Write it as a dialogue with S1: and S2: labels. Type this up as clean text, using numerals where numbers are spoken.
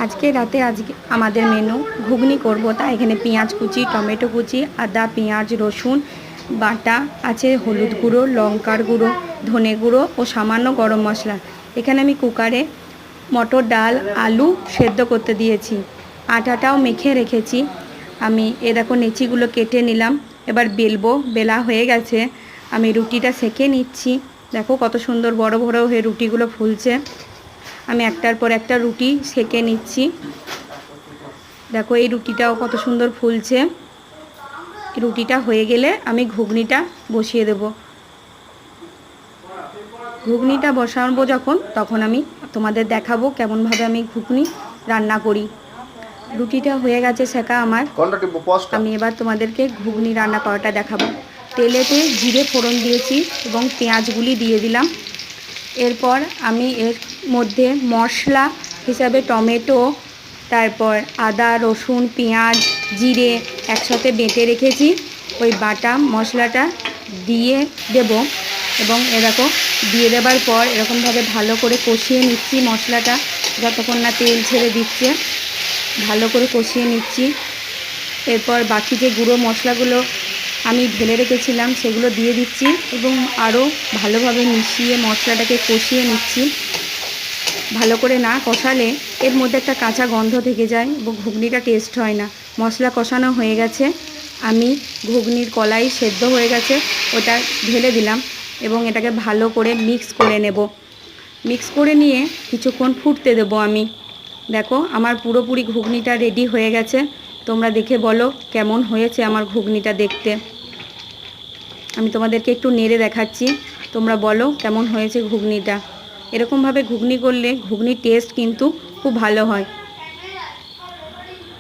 S1: আজকে রাতে আমাদের মেনু ঘুগনি করব। তাই এখানে পেঁয়াজ কুচি, টমেটো কুচি, আদা পেঁয়াজ রসুন বাটা আছে, হলুদ গুঁড়ো, লঙ্কার গুঁড়ো, ধনে গুঁড়ো ও সামান্য গরম মশলা। এখানে আমি কুকারে মটর ডাল আলু সেদ্ধ করতে দিয়েছি, আটাটাও মেখে রেখেছি। আমি দেখো নেচিগুলো কেটে নিলাম, এবার বেলবো। বেলা হয়ে গেছে, আমি রুটিটা সেঁকে নিচ্ছি। দেখো কত সুন্দর বড় বড় হয়ে রুটিগুলো ফুলছে। আমি একটার পর একটা রুটি সেঁকে নিচ্ছি। দেখো এই রুটিটাও কত সুন্দর ফুলছে। রুটিটা হয়ে গেলে আমি ঘুগনিটা বসিয়ে দেব। ঘুগনিটা বসাবো যখন, তখন আমি তোমাদের দেখাবো কেমনভাবে আমি ঘুগনি রান্না করি। রুটিটা হয়ে গেছে সেঁকা আমার। আমি এবার তোমাদেরকে ঘুগনি রান্না করাটা দেখাবো। তেলেতে জিরে ফোড়ন দিয়েছি এবং পেঁয়াজগুলি দিয়ে দিলাম। এরপর আমি এর মধ্যে মশলা হিসাবে টমেটো, তারপর আদা রসুন পেঁয়াজ জিরে একসাথে বেটে রেখেছি, ওই বাটা মশলাটা দিয়ে দেব। এবং এরকম দিয়ে দেবার পর এরকমভাবে ভালো করে কষিয়ে নিচ্ছি মশলাটা, যতক্ষণ না তেল ছেড়ে দিচ্ছে ভালো করে কষিয়ে নিচ্ছি। এরপর বাকি যে গুঁড়ো মশলাগুলো আমি ঢেলে রেখেছিলাম সেগুলো দিয়ে দিচ্ছি এবং আরও ভালোভাবে মিশিয়ে মশলাটাকে কষিয়ে নিচ্ছি। ভালো করে না কষালে এর মধ্যে একটা কাঁচা গন্ধ থেকে যায় এবং ঘুগনিটা টেস্ট হয় না। মশলা কষানো হয়ে গেছে, আমি ঘুগনির কলাই সেদ্ধ হয়ে গেছে ওটা ঢেলে দিলাম এবং এটাকে ভালো করে মিক্স করে নেব। মিক্স করে নিয়ে কিছুক্ষণ ফুটতে দেব আমি। দেখো আমার পুরোপুরি ঘুগনিটা রেডি হয়ে গেছে। তোমরা দেখে বলো কেমন হয়েছে আমার ঘুগনিটা দেখতে। আমি তোমাদেরকে একটু নেড়ে দেখাচ্ছি, তোমরা বলো কেমন হয়েছে ঘুগনিটা। এরকমভাবে ঘুগনি করলে ঘুগনির টেস্ট কিন্তু খুব ভালো হয়।